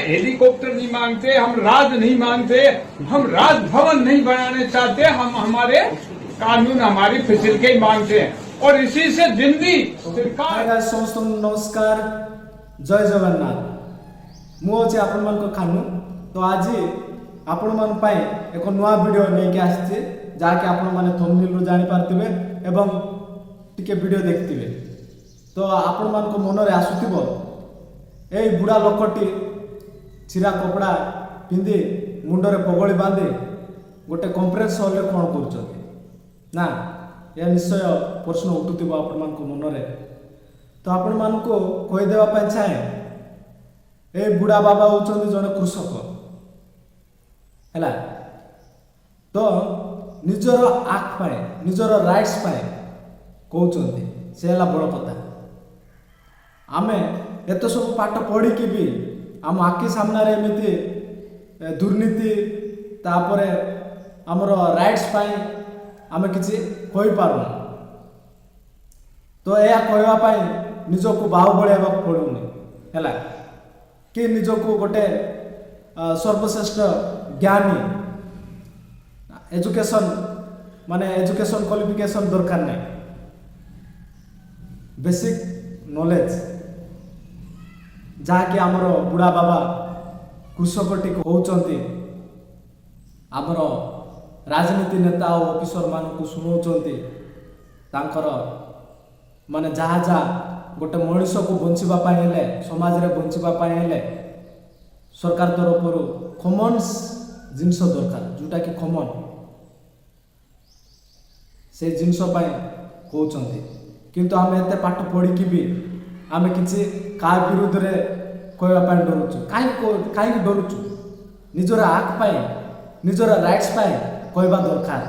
Helicopter नहीं मांगते, हम राज नहीं मांगते, हम राजभवन नहीं बनाने चाहते, हम हमारे कानून हमारी फैसिलिटी मांगते हैं और इसी से दिल्ली सरकार। समस्त नमस्कार, जय जगन्नाथ। मुझे आपण मान को खानु तो आज आपण मान पाए एक नया वीडियो नहीं के आछे जाके आपण माने थंबनेल रो जानि पारथिबे एवं टिके वीडियो देखथिबे। तो आपण मान को मन रे आसुथिबो ए बुढ़ा लोकटी चिरा कपड़ा पिंधि मुंडरे पगड़ी बांधि गोटे कॉन्फ्रेंस हॉल रे कोन करछथि ना, या निश्चय प्रश्न उठुथिबो आपण मान को मन रे। तो आपण मान को कहि देबा पय चाहे ए बुढ़ा बाबा होचंदी जने कृषक हैला। तो निजर आख पाए निजर राइट्स पाए कहउचंदी से हैला बड़ कथा। आमे एत सब पाठ पढ़ी कि भी आम आखि सामने एमती दुर्नीति तापर आमर राइट्स पाए आमे किसी कहि पारुना। तो या कहवा पाए निजको बाहुबली हेबाक पड़ुनी हैला कि निजको गोटे सर्वश्रेष्ठ ज्ञानी एजुकेशन माने एजुकेशन क्वालिफिकेशन दरकार नहीं, बेसिक नॉलेज जहाँकि आमर बुढ़ा बाबा कृषकटी होउचंती आमर राजनीति नेता और ऑफिसर मानक शुणाउचंती तांकर माने जहाँ जहाँ गोटे मनीष को बंचिबा पाए हेले समाज रे बंचिबा पाए हेले सरकार तरफ कॉमन्स जिनस दरकार जोटा कि कॉमन से जिनस पाए कहउचंती। किंतु आम एते पाठ पढ़ी कि भी आमे किसी का विरुद्ध रे कहवा पाए डरुचु कहीं डरुचु निजर आख पाए निजर राइट्स पाए कहवा दरकार,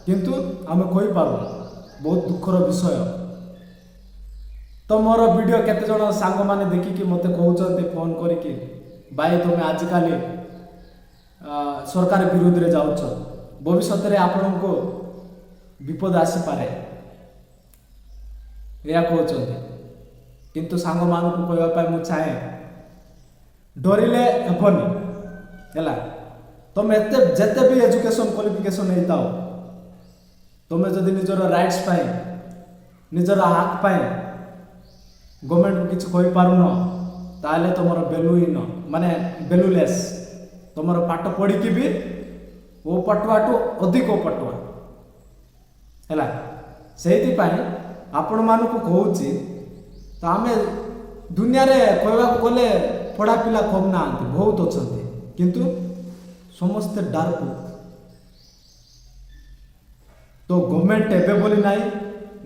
किंतु आमे कहि पारुना। बहुत दुखर विषय। तो मोर वीडियो केते जण सांग माने देखिकी मते कहउचंती फोन करिकी भाई तुम आजिकाली सरकार विरुद्ध रे जाउछ, भविष्य रे आपन को विपद आसी पारे या कहउचंती। किंतु सांग मान को कहवा पाए मु चाहे डरिले हेबनी हैला। तुम एते जते भी एजुकेशन क्वालिफिकेशन नहीं ताओ तुम जदि निजर राइट्स पाए निजर हक पाए गवर्नमेंट को किछ कहि पारुन ताले तुमर वैल्यू इन माने वैल्यूलेस। तुमर पाठ पढ़ी कि भी वो पटुआटू अधिक पटुआ हैला। सेति पाए आपण मान को कहउची तो आमे दुनिया रे कहवा गले पढ़ा पिला कम ना बहुत अच्छे, किंतु समस्ते डार्क। तो गवर्नमेंट एबे बोली नाई,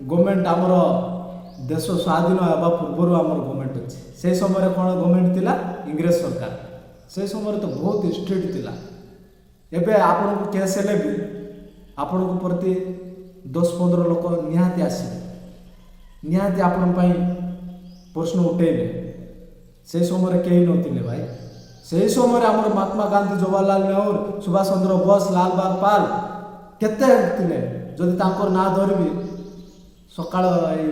गवर्नमेंट आमर देश स्वाधीन होगा पूर्व आमर गवर्नमेंट अच्छे। से समय कौन गवर्नमेंट थिला इंग्रेज सरकार, से समय तो बहुत स्ट्रिक्ट थिला। एबे आपण को केस हेले भी आपण को प्रति 10-15 लोक निहाती आसिबे, निहाती आपण पई प्रश्न उठेबे। से समय कहीं नथिले भाई। से समय आमर महात्मा गांधी, जवाहरलाल नेहरू, सुभाष चंद्र बोस, लाल बागपाल केते थिले। जदि तांकर ना धरबी सकाळ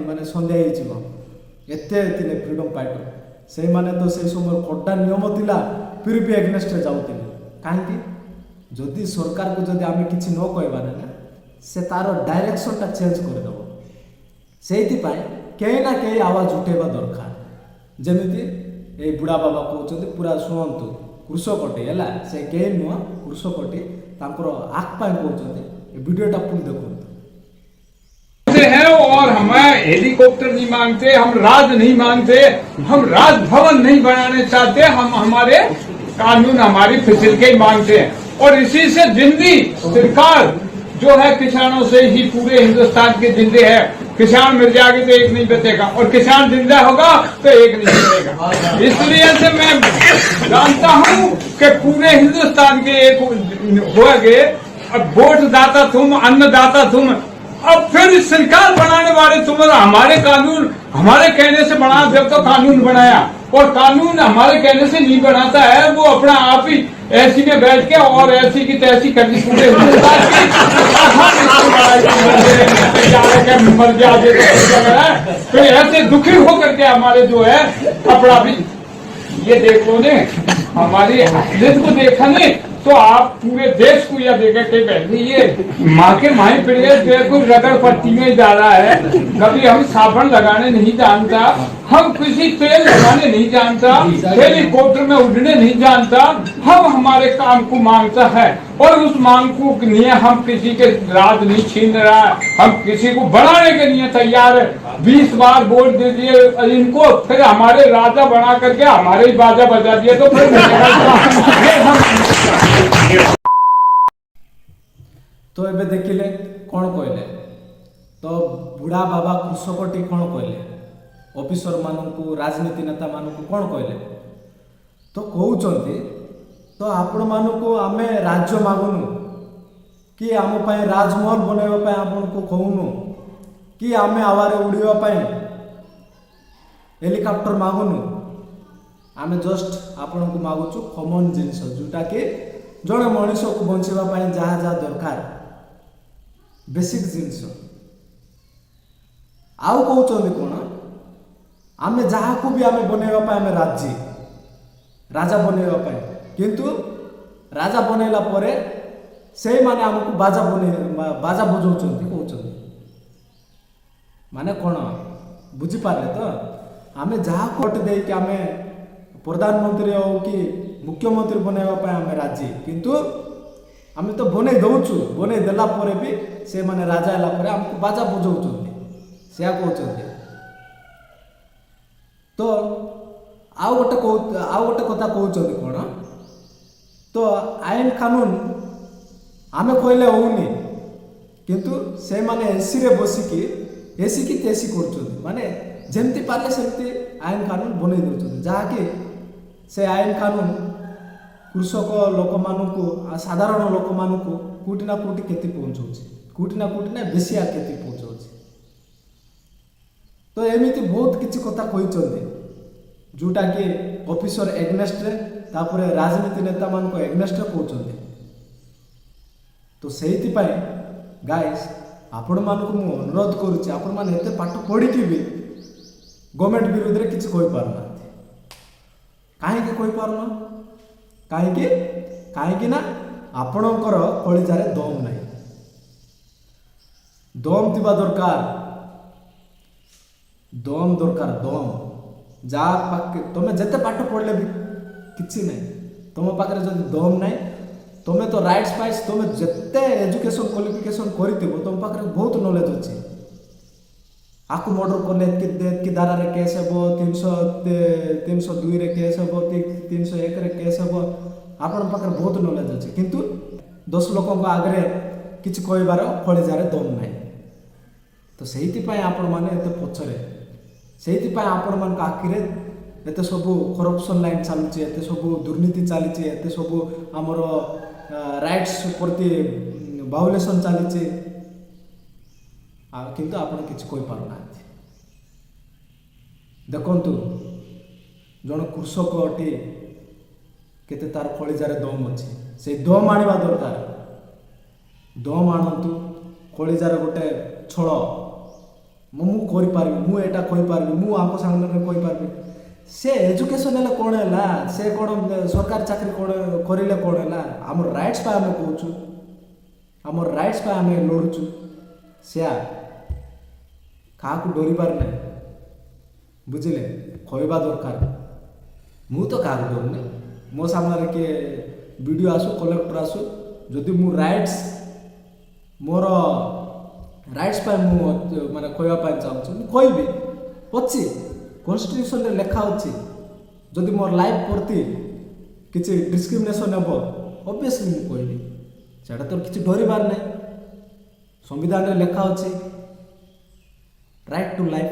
माने संध्या ही एते थिले फ्रीडम फाइटर। से माने तो से समय कड़ा नियम थिला फिर भी एग्नेस्ट जाउथिले। काहेकि जदि सरकार को जदि आमे किछि न कहबा ना से तार डायरेक्शन टा चेंज कर दबो। सेति पाए कहीं ना कहीं आवाज उठेबा दरकार। जेमिति ए बुढ़ा बाबा कहउचंती पूरा सुनंतु कृषकटी हैला, से कहीं नुह कृषकटी तांकर आख पाए कहउचंती। ए वीडियोटा पूरी देखंतु है। और हमें हेलीकॉप्टर नहीं मांगते, हम राज नहीं मांगते, हम राजभवन नहीं बनाने चाहते, हम हमारे कानून हमारी फैसिलिटी मांगते हैं और इसी से दिल्ली सरकार जो है किसानों से ही पूरे हिंदुस्तान के जिंदे है। किसान मिल जाएगा तो एक नहीं बचेगा और किसान जिंदा होगा तो एक नहीं बचेगा। इसलिए से मैं जानता हूँ कि पूरे हिंदुस्तान के एक हो गए। अब वोट दाता तुम, अन्नदाता तुम, अब फिर सरकार बनाने वाले तुम। हमारे कानून हमारे कहने से बना, जब तो कानून बनाया और कानून हमारे कहने से नहीं बनाता है, वो अपना आप ही ऐसी में बैठ के और ऐसी की तैसी करनी पूरे हिंदुस्तान की मर जाए। फिर ऐसे दुखी होकर के हमारे जो है कपड़ा भी ये देखो ने हमारी असलियत को देखा नहीं तो आप पूरे देश को यह देखा कि पहले ये माँ के माही प्रिय कोई रगड़ पट्टी में जा रहा है, कभी हम साबुन लगाने नहीं जानता, हम किसी तेल लगाने नहीं जानता, हेलीकॉप्टर में उड़ने नहीं जानता, हम हमारे काम को मांगता है और उस मांग को लिए हम किसी के राज नहीं छीन रहा है, हम किसी को बढ़ाने के लिए तैयार है। 20 बार वोट दे दिए इनको, फिर हमारे राजा बना करके हमारे ही बाजा बजा दिए तो फिर तो एबे देखिले कौन कहले तो बुढ़ा बाबा कृषकटी कौन कहले ऑफिसर मानू राजनीति नेता मानू कौन कहले तो कहते तो आपण मानू आमे राज्य मागुनु कि आम राजमहल बनवाई आपण को कहूनु कि आमे आवारे उड़ाई हेलिकॉप्टर मागुनु आमे जस्ट आपण को मागुचु कॉमन जिनस जोटा कि जड़े मनीष को बचापी जहाँ जहाँ दरकार बेसिक जिनस आउ कहते कौन आमे जहाँ को भी आमे बनवाई आमे राजी राजा बनवाई किंतु राजा बनैला परे से माने हमको बाजा बाजा बजाउछन कहउछन माने कौन बुझी पारे तो आमे जहाँ कोट दे कि आमे प्रधानमंत्री हो कि मुख्यमंत्री बनवाई आमे राजी किंतु आमे तो बनै दउछु बनै देला परे भी से माने राजा होला परे हमको बाजा बजाउछन से कहउछन तो आउ गोटे कथा कहउछन कोन तो आईन कानून आमे कहले होउनी किंतु से माने एसी रे बसिकी एसी की तेसी करछन माने जेमती पाले सेमती आईन कानून बनै दउछन जहा कि से आईन कानून कृषक लोक मानू साधारण लोक मानू कोटी ना कोटी केति पहुंचाउछि कोटी ना बेसी आ केति पहुंचाउछि तो एमिति बहुत किछि कथा कहिचंदे जोटा कि ऑफिसर एग्नेस्ट रे तापरे राजनीति नेता मान को एग्नेस्ट कहते तो सेहिति पाई गाइस आपण मान को मु अनुरोध करुच्ची आपण मान एते पाठ पढ़ी भी गवर्नमेंट विरोध रे किछि कहि पारना काहे के कहि पारना काहे कि ना आपणकर कलिजारे दम नाही दम थिबा दरकार दम जा पाके तुम जेते पाठ पढ़ले भी किसी नहीं तुम पाखे जब दम ना तुम्हें तो राइट्स पाइस तुम जिते एजुकेशन क्वालिफिकेशन कर तुम पाखे बहुत नॉलेज अच्छे आपको मर्डर कले कि धारा रे केस हे 302 रे केस हे 301 रे केस हे आपण पाखे बहुत नॉलेज अच्छे किंतु 10 लोक आगे किसी कहबार कलिजार दम ना तो से आपण मैंने पछरे से आपण मान आखिरे एते सब करप्शन लाइन चलुचे एते सब दुर्नीति चलीचे एते सब आमर राइट्स प्रति वायोलेशन चलीचे किंतु आपण किछि कहि पारना देखंतु जन कृषक अटे केते तार कलिजारे दम अछि से दम आनिबा दरकार दम आणंतु कलिजार गोटे छळ मु करि पारबी मु एटा कहि पारबी मु आको सामने कहि पारबी से एजुकेशन है कौन है से कौन सरकारी चाकरी कौन करें कौन है आम राइट्स पे आम कहूँ आम राइट्स पे आम लड़ुचु से क्या डर पार ना बुझे कहवा दरकार मु तो क्या डरनी मो सामने किए वीडियो आसु कलेक्टर आसु जदि मु राइट्स मोर राइट्स पे माने कहवाई चाहूँ कहबी अच्छी कॉन्स्टिट्यूशन रे लेखा अच्छी जदि मोर लाइफ प्रति किसी डिस्क्रिमिनेशन हे ऑब्वियसली मुझे कहबी सेटा तो किसी डरबार ना संविधान रे लेखा अच्छी राइट टू लाइफ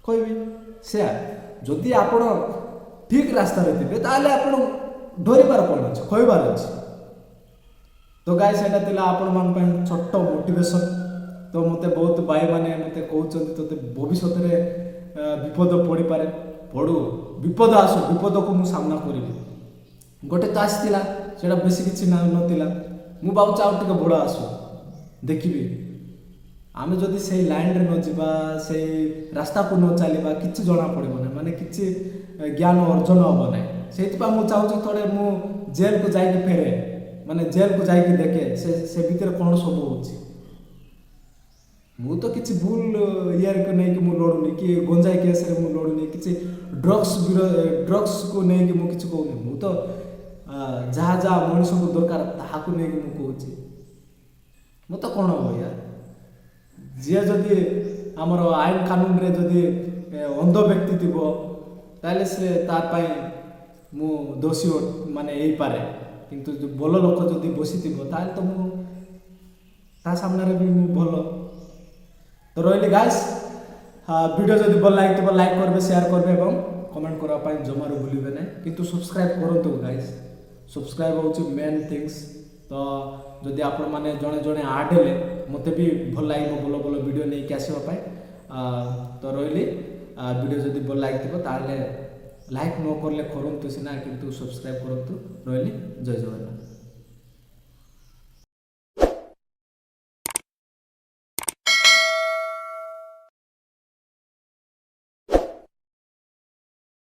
कहबी से जदि आपण ठीक रास्ता रे थे ताले आपण डरबार कौन अच्छे कहबार अच्छे तो गाय सेटा तिला आपण मान पे छोट मोटिवेशन तो मते बहुत भाई माने मते कहउछन तो भविष्य रे विपद पड़ी पारे पड़ू विपद आसु विपद को मु सामना करी गोटे तो आसला से बेसी किसी नाला मु भावुँ आउ टे बड़ आसु देखी आम जदि से लाइन रे न जावा से रास्ता को न चलवा कि जना पड़ो ना माने किसी ज्ञान अर्जन हम ना ସେଇଥିପାଇଁ ମୁଁ ଚାହୁଁଛି ଥରେ ମୁଁ ଜେଲକୁ ଯାଇକି ଫେରେ, ମାନେ ଜେଲକୁ ଯାଇକି ଦେଖେ ସେ ଭିତରେ କ'ଣ ସବୁ ହେଉଛି। ମୁଁ ତ କିଛି ଭୁଲ ଇଏକୁ ନେଇକି ମୁଁ ଲଢ଼ୁନି, କି ଗଞ୍ଜାଇ କେସ୍ରେ ମୁଁ ଲଢ଼ୁନି, କିଛି ଡ୍ରଗ୍ସକୁ ନେଇକି ମୁଁ କିଛି କହୁନି। ମୁଁ ତ ଯାହା ଯାହା ମଣିଷକୁ ଦରକାର ତାହାକୁ ନେଇକି ମୁଁ କହୁଛି। ମୁଁ ତ କ'ଣ ହବ ୟାର, ଯିଏ ଯଦି ଆମର ଆଇନ କାନୁନରେ ଯଦି ଅନ୍ଧ ବ୍ୟକ୍ତି ଥିବ ତାହେଲେ ସେ ତା ପାଇଁ ମୁଁ ଦୋଷୀ ମାନେ ହେଇପାରେ, କିନ୍ତୁ ଭଲ ଲୋକ ଯଦି ବସିଥିବ ତାହେଲେ ତ ମୁଁ ତା ସାମ୍ନାରେ ବି ମୁଁ ଭଲ। ତ ରହିଲି ଗାଇସ୍, ଭିଡ଼ିଓ ଯଦି ଭଲ ଲାଗିଥିବ ଲାଇକ୍ କରିବେ, ସେୟାର କରିବେ ଏବଂ କମେଣ୍ଟ କରିବା ପାଇଁ ଜମାରୁ ଭୁଲିବେ ନାହିଁ। କିନ୍ତୁ ସବସ୍କ୍ରାଇବ୍ କରନ୍ତୁ ଗାଇସ୍, ସବସ୍କ୍ରାଇବ୍ ହେଉଛି ମେନ୍ ଥିଙ୍ଗସ୍। ତ ଯଦି ଆପଣମାନେ ଜଣେ ଜଣେ ଆଡ୍ ହେଲେ ମୋତେ ବି ଭଲ ଲାଗିବ ଭଲ ଭଲ ଭିଡ଼ିଓ ନେଇକି ଆସିବା ପାଇଁ। ତ ରହିଲି, ଭିଡ଼ିଓ ଯଦି ଭଲ ଲାଗିଥିବ ତାହେଲେ ଲାଇକ୍ ନ କଲେ କରନ୍ତୁ ସିନା, କିନ୍ତୁ ସବସ୍କ୍ରାଇବ୍ କରନ୍ତୁ। ରହିଲି, ଜୟ ଜଗନ୍ନାଥ।